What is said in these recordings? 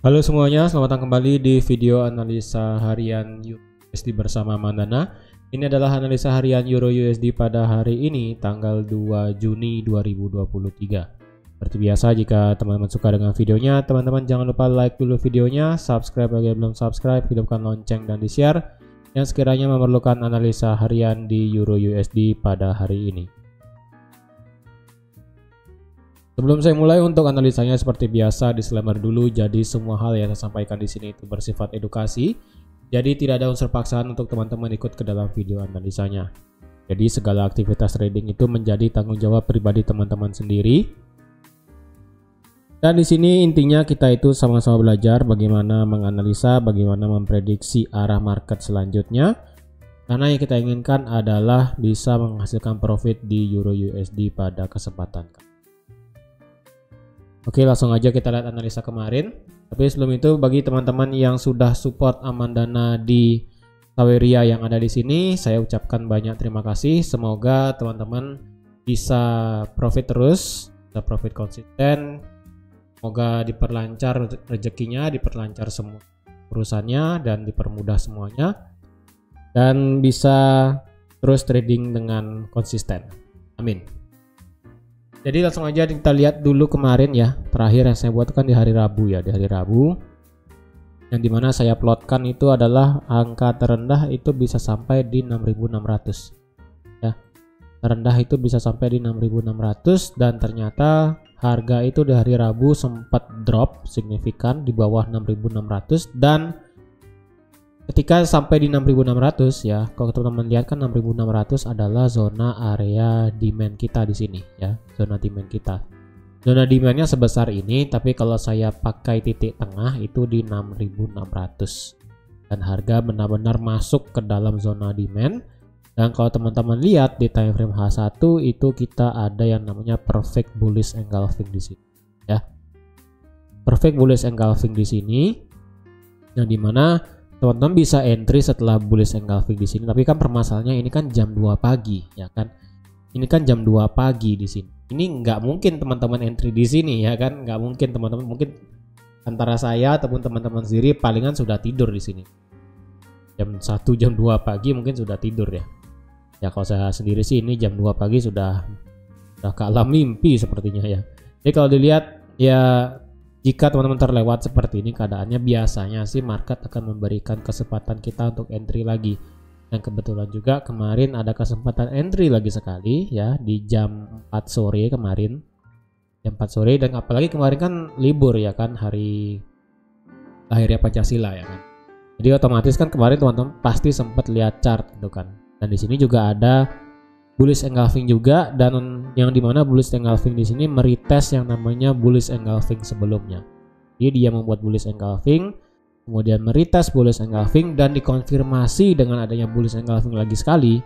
Halo semuanya, selamat datang kembali di video analisa harian USD bersama Mandana. Ini adalah analisa harian Euro USD pada hari ini, tanggal 2 Juni 2023. Seperti biasa, jika teman-teman suka dengan videonya, teman-teman jangan lupa like dulu videonya, subscribe bagi yang belum subscribe, hidupkan lonceng dan di-share yang sekiranya memerlukan analisa harian di Euro USD pada hari ini. Sebelum saya mulai, untuk analisanya seperti biasa disclaimer dulu, jadi semua hal yang saya sampaikan di sini itu bersifat edukasi. Jadi tidak ada unsur paksaan untuk teman-teman ikut ke dalam video analisanya. Jadi segala aktivitas trading itu menjadi tanggung jawab pribadi teman-teman sendiri. Dan di sini intinya kita itu sama-sama belajar bagaimana menganalisa, bagaimana memprediksi arah market selanjutnya. Karena yang kita inginkan adalah bisa menghasilkan profit di Euro USD pada kesempatan kali. Oke, langsung aja kita lihat analisa kemarin. Tapi sebelum itu, bagi teman-teman yang sudah support Amandana di Saweria yang ada di sini, saya ucapkan banyak terima kasih. Semoga teman-teman bisa profit terus, bisa profit konsisten. Semoga diperlancar rezekinya, diperlancar semua urusannya, dan dipermudah semuanya. Dan bisa terus trading dengan konsisten. Amin. Jadi langsung aja kita lihat dulu kemarin ya, terakhir yang saya buat kan di hari Rabu ya, di hari Rabu yang dimana saya plotkan itu adalah angka terendah itu bisa sampai di 6.600 ya, terendah itu bisa sampai di 6.600 dan ternyata harga itu di hari Rabu sempat drop signifikan di bawah 6.600 dan ketika sampai di 6.600 ya, kalau teman-teman lihat kan 6.600 adalah zona area demand kita di sini ya, zona demand kita. Zona demandnya sebesar ini, tapi kalau saya pakai titik tengah itu di 6.600 dan harga benar-benar masuk ke dalam zona demand. Dan kalau teman-teman lihat di time frame H1 itu kita ada yang namanya perfect bullish engulfing di sini ya. Perfect bullish engulfing di sini yang dimana teman-teman bisa entry setelah bullish engulfing di sini, tapi kan permasalahannya ini kan jam 2 pagi ya kan. Ini kan jam 2 pagi di sini. Ini nggak mungkin teman-teman entry di sini ya kan, nggak mungkin teman-teman, mungkin antara saya ataupun teman-teman sendiri palingan sudah tidur di sini. Jam 1 jam 2 pagi mungkin sudah tidur ya. Ya kalau saya sendiri sih ini jam 2 pagi sudah ke alam mimpi sepertinya ya. Jadi kalau dilihat ya, jika teman-teman terlewat seperti ini keadaannya, biasanya sih market akan memberikan kesempatan kita untuk entry lagi. Dan kebetulan juga kemarin ada kesempatan entry lagi sekali ya di jam 4 sore kemarin. Jam 4 sore dan apalagi kemarin kan libur ya kan, hari lahirnya Pancasila ya kan. Jadi otomatis kan kemarin teman-teman pasti sempat lihat chart gitu kan. Dan di sini juga ada bullish engulfing juga, dan yang dimana bullish engulfing di sini meretest yang namanya bullish engulfing sebelumnya. Jadi dia membuat bullish engulfing, kemudian meretest bullish engulfing dan dikonfirmasi dengan adanya bullish engulfing lagi sekali.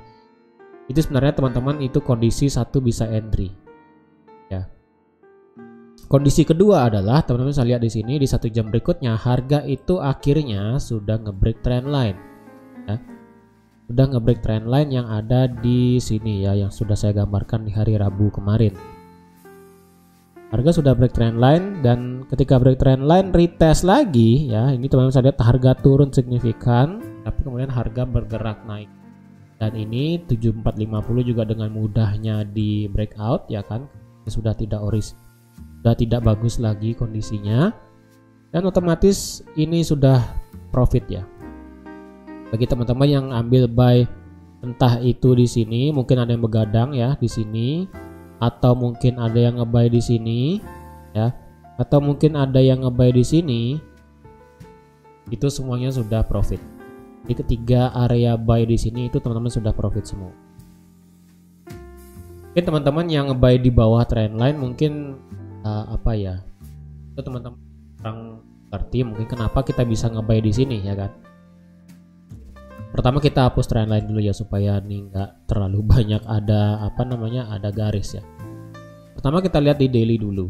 Itu sebenarnya teman-teman itu kondisi satu bisa entry. Ya. Kondisi kedua adalah teman-teman bisa lihat di sini di 1 jam berikutnya harga itu akhirnya sudah nge-break trend line. Ya. Sudah nge-break trend line yang ada di sini ya, yang sudah saya gambarkan di hari Rabu kemarin. Harga sudah break trend line dan ketika break trend line retest lagi ya, ini teman-teman bisa lihat harga turun signifikan tapi kemudian harga bergerak naik. Dan ini 7450 juga dengan mudahnya di breakout ya kan. Sudah tidak sudah tidak bagus lagi kondisinya. Dan otomatis ini sudah profit ya. Bagi teman-teman yang ambil buy entah itu di sini, mungkin ada yang begadang ya di sini, atau mungkin ada yang nge-buy di sini ya, atau mungkin ada yang nge-buy di sini, itu semuanya sudah profit. Di ketiga area buy di sini itu teman-teman sudah profit semua. Mungkin teman-teman yang nge-buy di bawah trendline mungkin apa ya, itu teman-teman kurang ngerti mungkin kenapa kita bisa nge-buy di sini ya kan. Pertama kita hapus trendline dulu ya supaya nih nggak terlalu banyak ada apa namanya, ada garis ya. Pertama kita lihat di daily dulu.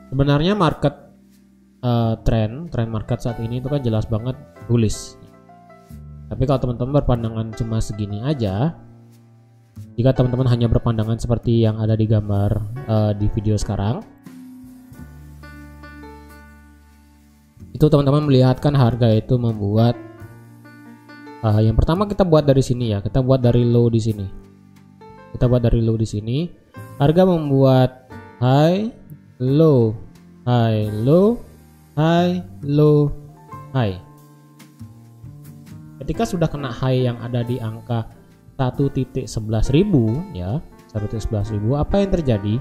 Sebenarnya market trend market saat ini itu kan jelas banget bullish. Tapi kalau teman-teman berpandangan cuma segini aja, jika teman-teman hanya berpandangan seperti yang ada di gambar di video sekarang, Itu teman-teman melihatkan harga itu membuat yang pertama kita buat dari sini ya. Kita buat dari low di sini. Kita buat dari low di sini. Harga membuat high, low, high, low, high, low, high. Ketika sudah kena high yang ada di angka 1.11.000 ya, 1.11.000, apa yang terjadi?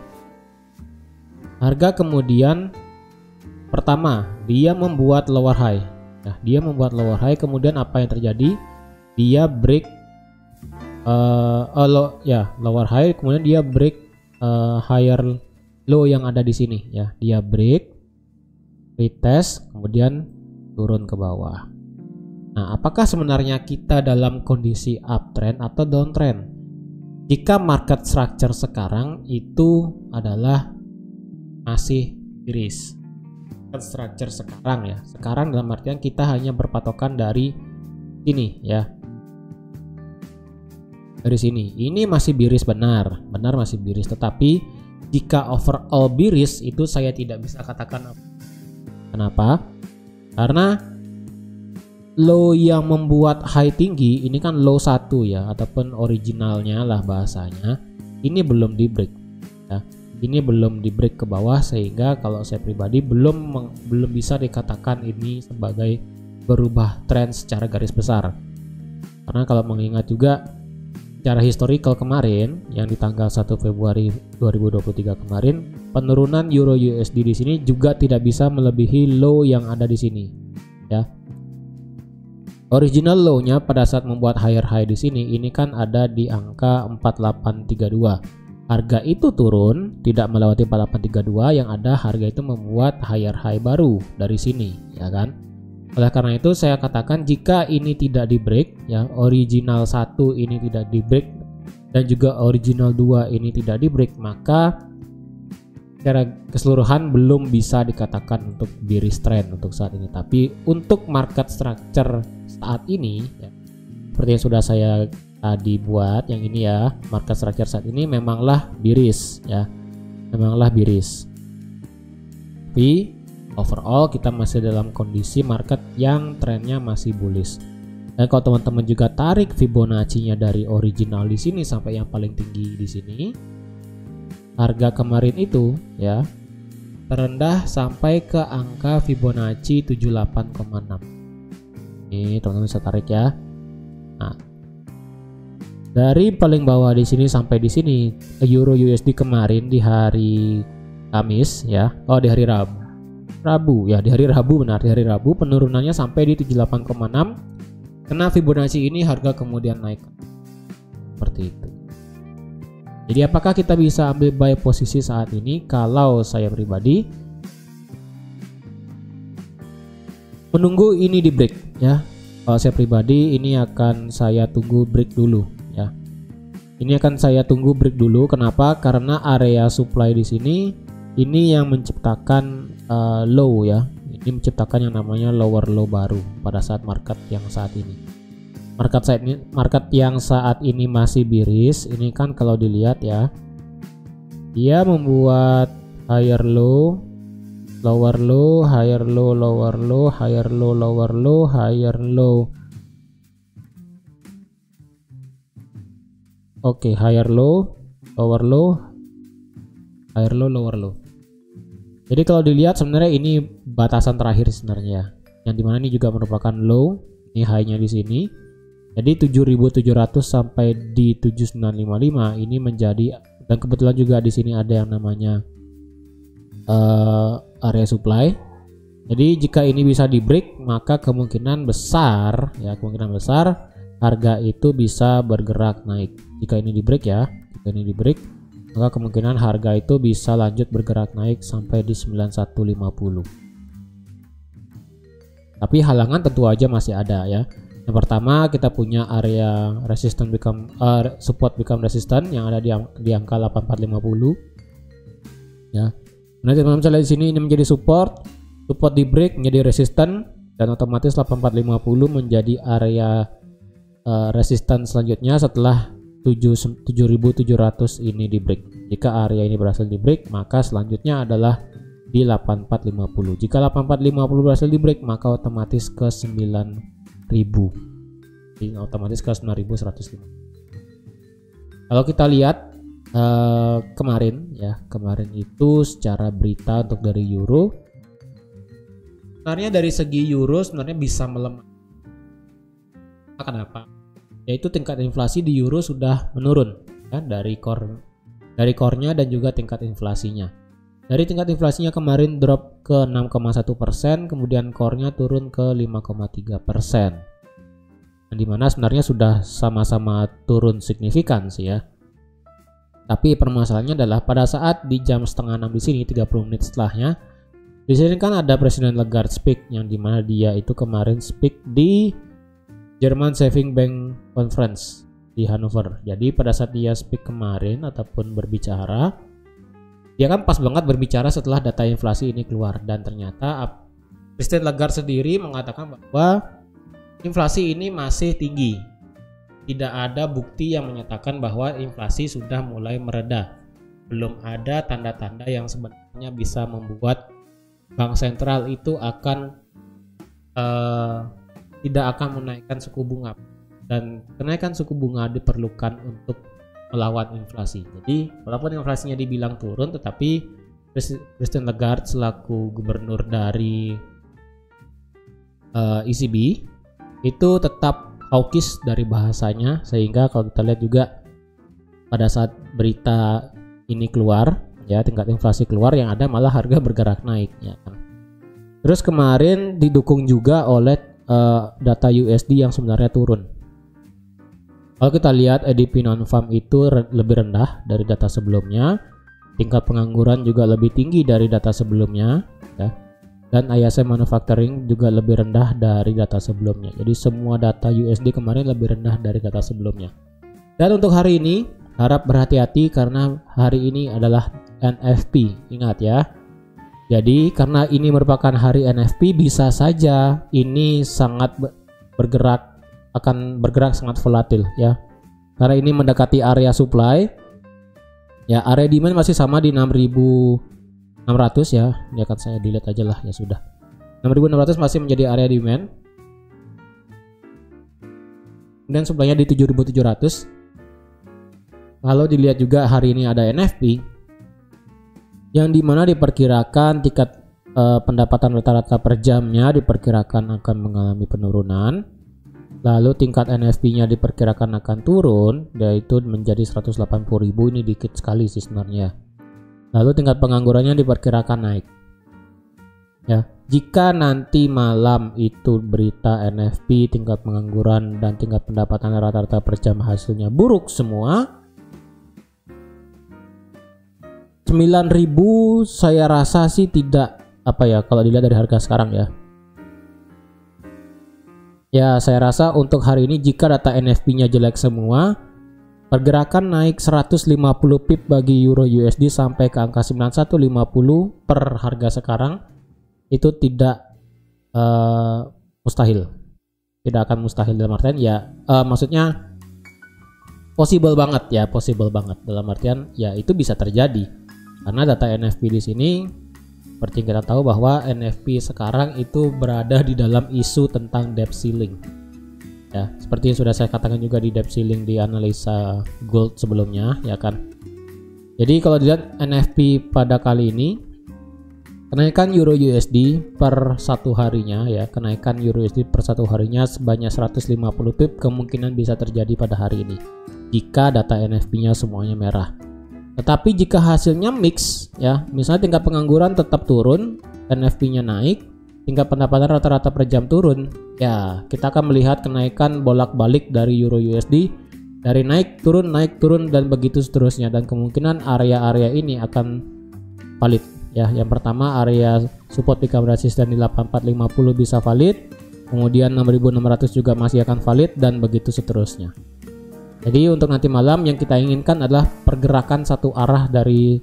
Harga kemudian pertama dia membuat lower high. Nah, dia membuat lower high, kemudian apa yang terjadi? Dia break lower high, kemudian dia break higher low yang ada di sini ya. Dia break, retest, kemudian turun ke bawah. Nah, apakah sebenarnya kita dalam kondisi uptrend atau downtrend? Jika market structure sekarang itu adalah masih bearish. Market structure sekarang ya. Sekarang dalam artian kita hanya berpatokan dari sini ya. Dari sini. Ini masih bearish benar masih bearish, tetapi jika overall bearish itu saya tidak bisa katakan. Kenapa? Karena low yang membuat high tinggi ini kan low 1 ya, ataupun originalnya lah bahasanya, ini belum di break ya. Ini belum di break ke bawah, sehingga kalau saya pribadi belum bisa dikatakan ini sebagai berubah tren secara garis besar. Karena kalau mengingat juga secara historical kemarin yang di tanggal 1 Februari 2023 kemarin, penurunan Euro USD di sini juga tidak bisa melebihi low yang ada di sini ya. Original low-nya pada saat membuat higher high di sini ini kan ada di angka 4832. Harga itu turun tidak melewati 4832, yang ada harga itu membuat higher high baru dari sini ya kan. Oleh karena itu saya katakan jika ini tidak di break ya, original 1 ini tidak di break dan juga original 2 ini tidak di break, maka secara keseluruhan belum bisa dikatakan untuk bearish trend untuk saat ini. Tapi untuk market structure saat ini ya, seperti yang sudah saya tadi buat yang ini ya, market structure saat ini memanglah bearish ya, memanglah bearish. Tapi overall kita masih dalam kondisi market yang trennya masih bullish. Dan kalau teman-teman juga tarik Fibonacci-nya dari original di sini sampai yang paling tinggi di sini, harga kemarin itu ya terendah sampai ke angka Fibonacci 78,6. Ini teman-teman bisa tarik ya. Nah, dari paling bawah di sini sampai di sini Euro USD kemarin di hari Kamis ya. Oh, di hari Rabu ya, di hari Rabu benar, di hari Rabu penurunannya sampai di 78,6. Kena Fibonacci ini harga kemudian naik. Seperti itu. Jadi apakah kita bisa ambil buy posisi saat ini? Kalau saya pribadi menunggu ini di break ya. Kalau saya pribadi ini akan saya tunggu break dulu ya. Ini akan saya tunggu break dulu. Kenapa? Karena area supply di sini ini yang menciptakan low ya. Ini menciptakan yang namanya lower low baru pada saat market yang saat ini. Market yang saat ini masih bearish. Ini kan kalau dilihat ya, dia membuat higher low, lower low, higher low, lower low, higher low, lower low, higher low. Oke, higher low, lower low, higher low, lower low. Jadi kalau dilihat sebenarnya ini batasan terakhir sebenarnya, yang dimana ini juga merupakan low. Ini high-nya di sini. Jadi 7.700 sampai di 7.955 ini menjadi, dan kebetulan juga di sini ada yang namanya area supply. Jadi jika ini bisa di break, maka kemungkinan besar ya, kemungkinan besar harga itu bisa bergerak naik. Jika ini di break ya, jika ini di break, maka kemungkinan harga itu bisa lanjut bergerak naik sampai di 9150. Tapi halangan tentu aja masih ada ya. Yang pertama kita punya area resistance become support become resistance yang ada di angka 8450 ya. Nah, teman-teman bisa lihat di sini ini menjadi support di break menjadi resistance, dan otomatis 8450 menjadi area resistance selanjutnya setelah 7.700 ini di break. Jika area ini berhasil di break, maka selanjutnya adalah di 8450. Jika 8450 berhasil di break, maka otomatis ke 9000. Jadi otomatis ke 9105. Kalau kita lihat kemarin itu secara berita untuk dari euro, sebenarnya dari segi euro sebenarnya bisa melemah. Kenapa? Yaitu tingkat inflasi di euro sudah menurun ya, dari core-nya dan juga tingkat inflasinya. Dari tingkat inflasinya kemarin drop ke 6,1%, kemudian core-nya turun ke 5,3%. Di mana sebenarnya sudah sama-sama turun signifikan sih ya. Tapi permasalahannya adalah pada saat di jam setengah 6 di sini, 30 menit setelahnya, di sini kan ada Presiden Lagarde speak, yang dimana dia itu kemarin speak di German Saving Bank Conference di Hannover. Jadi pada saat dia speak kemarin ataupun berbicara, dia kan pas banget berbicara setelah data inflasi ini keluar, dan ternyata Presiden Lagarde sendiri mengatakan bahwa inflasi ini masih tinggi. Tidak ada bukti yang menyatakan bahwa inflasi sudah mulai mereda. Belum ada tanda-tanda yang sebenarnya bisa membuat bank sentral itu akan tidak akan menaikkan suku bunga. Dan kenaikan suku bunga diperlukan untuk melawan inflasi. Jadi walaupun inflasinya dibilang turun, tetapi Christine Lagarde selaku gubernur dari ECB itu tetap hawkish dari bahasanya, sehingga kalau kita lihat juga pada saat berita ini keluar ya, tingkat inflasi keluar, yang ada malah harga bergerak naik ya kan. Terus kemarin didukung juga oleh data USD yang sebenarnya turun. Kalau kita lihat ADP non-farm itu lebih rendah dari data sebelumnya, tingkat pengangguran juga lebih tinggi dari data sebelumnya ya. Dan ISM manufacturing juga lebih rendah dari data sebelumnya. Jadi semua data USD kemarin lebih rendah dari data sebelumnya. Dan untuk hari ini harap berhati-hati karena hari ini adalah NFP. Ingat ya. Jadi karena ini merupakan hari NFP, bisa saja ini sangat akan bergerak sangat volatil ya. Karena ini mendekati area supply. Ya, area demand masih sama di 6.600 ya. Ini akan saya delete aja lah ya sudah. 6.600 masih menjadi area demand. Dan supply-nya di 7.700. Kalau dilihat juga hari ini ada NFP yang dimana diperkirakan tingkat pendapatan rata-rata per jamnya diperkirakan akan mengalami penurunan. Lalu tingkat NFP-nya diperkirakan akan turun, yaitu menjadi 180.000. Ini dikit sekali sih sebenarnya. Lalu tingkat penganggurannya diperkirakan naik. Ya, jika nanti malam itu berita NFP, tingkat pengangguran dan tingkat pendapatan rata-rata per jam hasilnya buruk semua, 9.000 saya rasa sih tidak kalau dilihat dari harga sekarang ya. Ya, saya rasa untuk hari ini jika data NFP-nya jelek semua, pergerakan naik 150 pip bagi euro USD sampai ke angka 9150 per harga sekarang itu tidak mustahil. Tidak akan mustahil dalam artian ya maksudnya possible banget dalam artian ya itu bisa terjadi. Karena data NFP di sini seperti kita tahu bahwa NFP sekarang itu berada di dalam isu tentang debt ceiling. Ya, seperti yang sudah saya katakan juga di debt ceiling di analisa gold sebelumnya, ya kan. Jadi kalau dilihat NFP pada kali ini, kenaikan euro USD per satu harinya ya, kenaikan euro USD per satu harinya sebanyak 150 pip kemungkinan bisa terjadi pada hari ini jika data NFP-nya semuanya merah. Tetapi jika hasilnya mix ya, misalnya tingkat pengangguran tetap turun, NFP-nya naik, tingkat pendapatan rata-rata per jam turun, ya kita akan melihat kenaikan bolak-balik dari euro USD dari naik turun dan begitu seterusnya, dan kemungkinan area-area ini akan valid ya. Yang pertama area support become resistant di 8450 bisa valid, kemudian 6600 juga masih akan valid dan begitu seterusnya. Jadi untuk nanti malam yang kita inginkan adalah pergerakan satu arah dari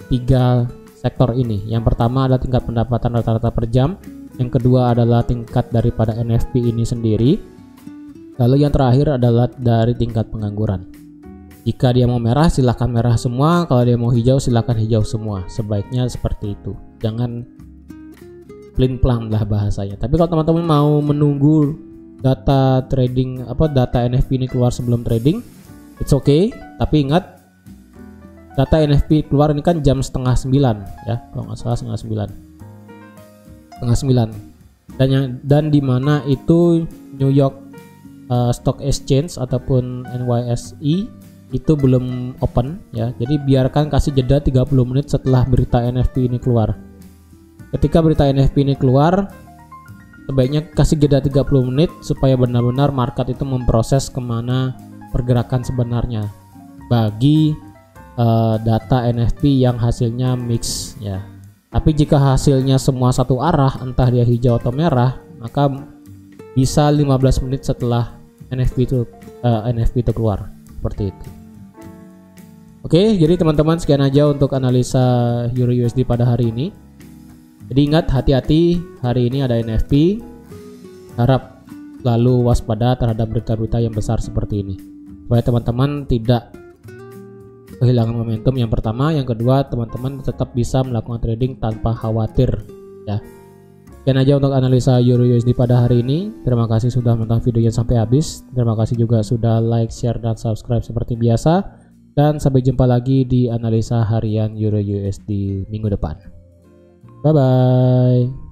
tiga sektor ini. Yang pertama adalah tingkat pendapatan rata-rata per jam, yang kedua adalah tingkat daripada NFP ini sendiri, lalu yang terakhir adalah dari tingkat pengangguran. Jika dia mau merah silahkan merah semua, kalau dia mau hijau silahkan hijau semua. Sebaiknya seperti itu. Jangan plin-plan lah bahasanya. Tapi kalau teman-teman mau menunggu data trading data NFP ini keluar sebelum trading, it's okay. Tapi ingat, data NFP keluar ini kan jam 8:30 ya, kalau nggak salah 8:30. Dan di mana itu New York Stock Exchange ataupun NYSE itu belum open ya. Jadi biarkan, kasih jeda 30 menit setelah berita NFP ini keluar. Ketika berita NFP ini keluar, sebaiknya kasih jeda 30 menit supaya benar-benar market itu memproses kemana pergerakan sebenarnya bagi data NFP yang hasilnya mix ya. Tapi jika hasilnya semua satu arah, entah dia hijau atau merah, maka bisa 15 menit setelah NFP itu keluar, seperti itu. Oke, jadi teman-teman sekian aja untuk analisa Euro USD pada hari ini. Jadi ingat, hati-hati, hari ini ada NFP. Harap lalu waspada terhadap berita-berita yang besar seperti ini, supaya teman-teman tidak kehilangan momentum yang pertama. Yang kedua, teman-teman tetap bisa melakukan trading tanpa khawatir ya. Sekian aja untuk analisa Euro USD pada hari ini. Terima kasih sudah menonton videonya sampai habis. Terima kasih juga sudah like, share, dan subscribe seperti biasa. Dan sampai jumpa lagi di analisa harian Euro USD minggu depan. Bye bye.